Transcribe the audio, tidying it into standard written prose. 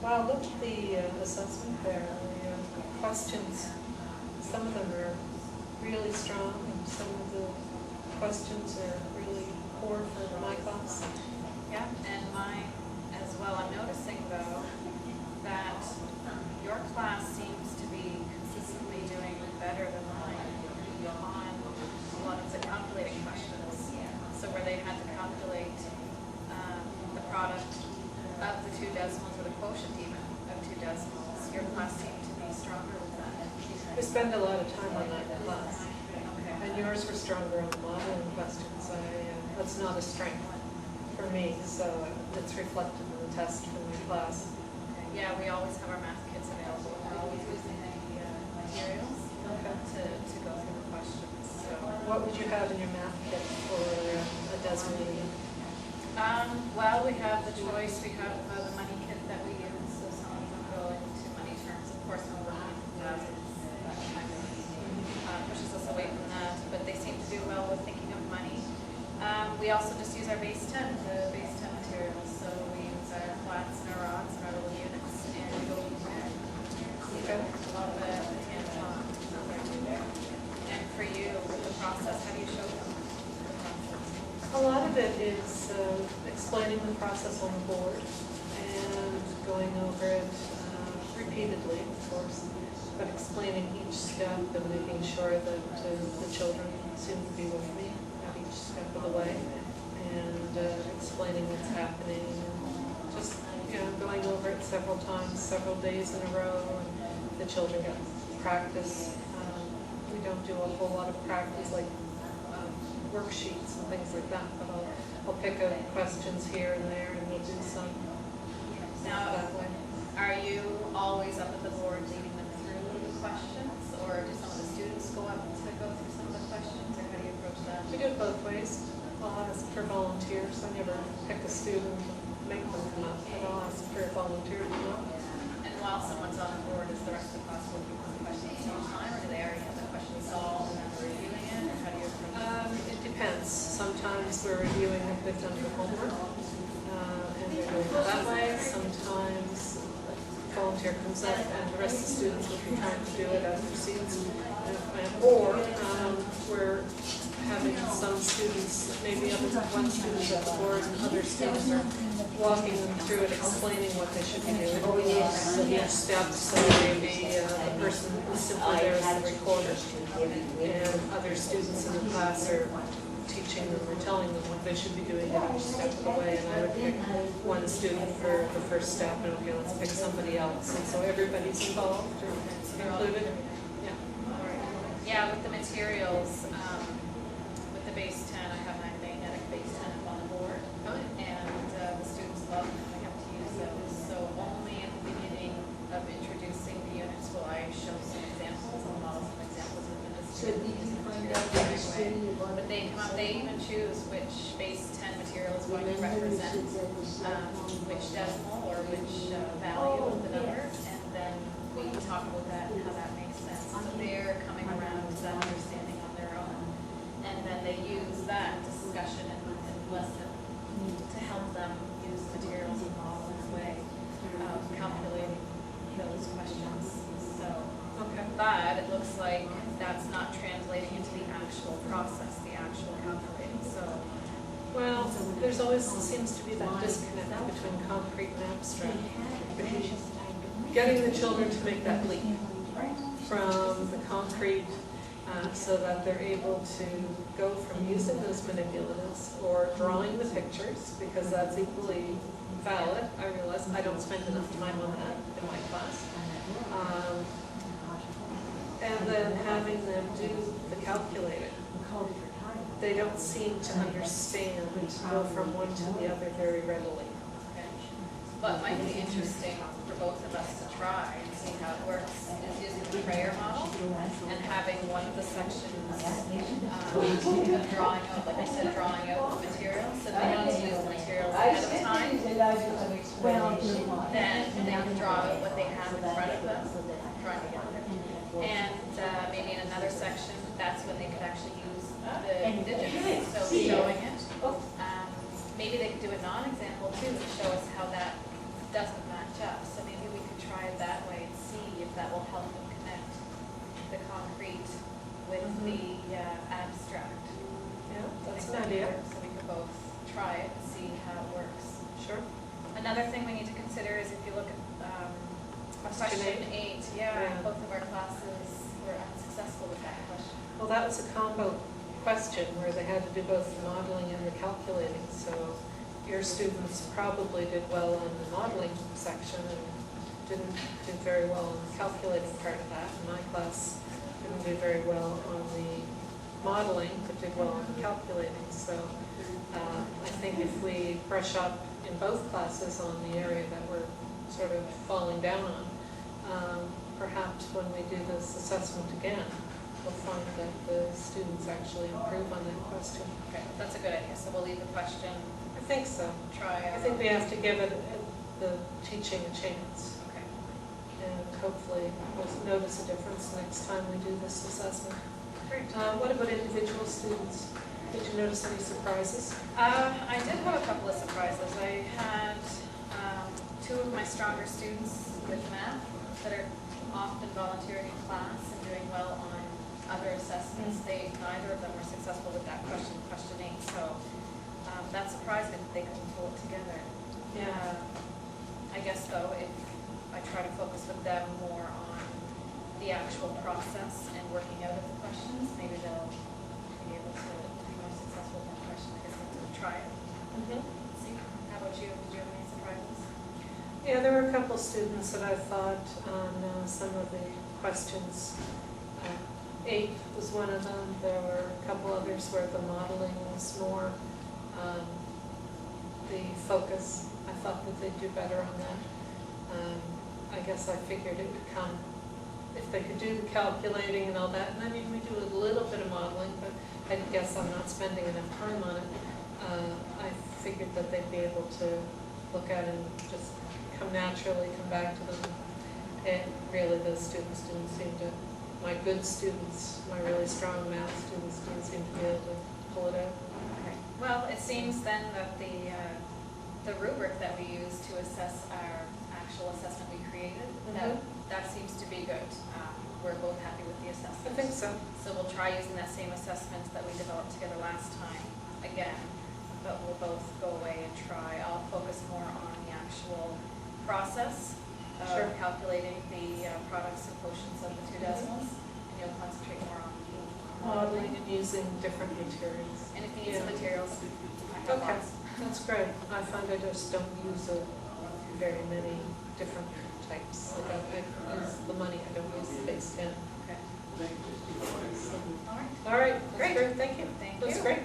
Wow, look at the assessment there. The questions, some of them are really strong, and some of the questions are really poor for my class. Yeah, and mine as well. I'm noticing though that your class seems to be consistently doing better than mine on a lot of the calculating questions. So where they had to calculate the product of the two decimals or the quotient even of two decimals, your class seemed to be stronger with that. We spend a lot of time on that in class. Okay. And yours were stronger on the modeling questions. That's not a strength for me, so it's reflected in the test for my class. Okay. Yeah, we always have our math kits available. We're always using the materials to go through the questions. So, what would you have in your math kit for a decimal unit? Well, we have the choice. We have the money kit that we use. So some of them go into money terms. Of course, some of them pushes us away from that. But they seem to do well with thinking of money. We also just use our base 10, the base 10 materials. So we use our flats and our rods and our little units, and we go from there. Okay. A lot of the hands-on. And for you, with the process, how do you show them the process? A lot of it is explaining the process on the board and going over it repeatedly, of course, but explaining each step and making sure that the children seem to be with me at each step of the way, and explaining what's happening, and just going over it several times, several days in a row, and the children get practice. We don't do a whole lot of practice like worksheets and things like that, but I'll pick out questions here and there, and we'll do some that way. Are you always up at the board leading them through the questions, or do some of the students go up to go through some of the questions, or how do you approach that? We do it both ways. I'll ask for volunteers. I never pick a student and make them come up, but I'll ask for a volunteer to come up. And while someone's on the board, is the rest of the class working on the questions at the same time, or do they already have the questions solved and then they're reviewing it, or how do you approach it? It depends. Sometimes we're reviewing what they've done for homework, and they're doing it that way. Sometimes volunteer comes up and the rest of the students will be trying to do it as proceeds. Or we're having some students, maybe one student at the board and other students are walking them through it, explaining what they should be doing. So each step, so maybe the person who's simply there as the recorder, and other students in the class are teaching them or telling them what they should be doing at each step of the way, and I would pick one student for the first step, and okay, let's pick somebody else, and so everybody's involved or included. Yeah. All right. Yeah, with the materials, with the base 10, I have my magnetic base 10 up on the board, and the students love coming up to use those. So only at the beginning of introducing the units will I show some examples and model some examples of the but they come up, they even choose which base 10 material is going to represent which decimal or which value of the number, and then we talk about that and how that makes sense. So they're coming around to that understanding on their own, and then they use that discussion and lesson to help them use the materials and model in a way of calculating those questions. So, but it looks like that's not translating into the actual process, the actual calculating. So, well, there's always seems to be that disconnect between concrete and abstract. Getting the children to make that leap from the concrete so that they're able to go from using those manipulatives or drawing the pictures, because that's equally valid. I realize I don't spend enough time on that in my class. And then having them do the calculator. They don't seem to understand go from one to the other very readily. okay. But it might be interesting for both of us to try and see how it works is using the prayer model and having one of the sections drawing out, like I said, drawing out the materials. So they don't use the materials ahead of time. Then they can draw out what they have in front of them, trying to get there. And maybe in another section, that's when they could actually use the digits. So showing it. Maybe they could do a non-example too to show us how that doesn't match up. So maybe idea. So we could both try it and see how it works. Sure. Another thing we need to consider is if you look at Question question 8, eight. yeah, both of our classes were unsuccessful with that question. Well, that was a combo question where they had to do both the modeling and the calculating. So your students probably did well on the modeling section and didn't do very well on the calculating part of that. And my class didn't do very well on the modeling, but did well on the calculating. So I think if we brush up in both classes on the area that we're sort of falling down on, perhaps when we do this assessment again, we'll find that the students actually improve on that question. Okay, that's a good idea. So we'll leave the question, I think so. try. I think we have to give it the teaching a chance. Okay. And hopefully we'll notice a difference next time we do this assessment. Great. What about individual students? Did you notice any surprises? I did have a couple of surprises. I had 2 of my stronger students with math that are often volunteering in class and doing well on other assessments. Neither of them were successful with that question 8. So that surprised me that they couldn't pull it together. Yeah. I guess though, if I try to focus with them more on the actual process and working out of the questions, maybe they'll be able to be more successful with that question. I guess we'll try it. See. How about you? Did you have any surprises? Yeah, there were a couple students that I thought on some of the questions. 8 was one of them. There were a couple others where the modeling was more the focus. I thought that they'd do better on that. I guess I figured it would come if they could do the calculating and all that. And I mean, we do a little bit of modeling, but I guess I'm not spending enough time on it. I figured that they'd be able to look at it and just come naturally, come back to them. And really those students didn't seem to, my good students, my really strong math students didn't seem to be able to pull it out. Okay. Well, it seems then that the rubric that we use to assess our actual assessment we created, that seems to be good. We're both happy with the assessment. I think so. So we'll try using that same assessment that we developed together last time again, but we'll both go away and try. I'll focus more on the actual process of calculating the products and quotients of the 2 decimals, and you'll concentrate more on Modeling and using different materials. And if you need some materials, I have Okay, lots. that's great. I find I just don't use very many different types. Like I use the money, I don't use the base 10. Okay. So, All right. all right, that's Great. great. Thank you. Thank That's you. great.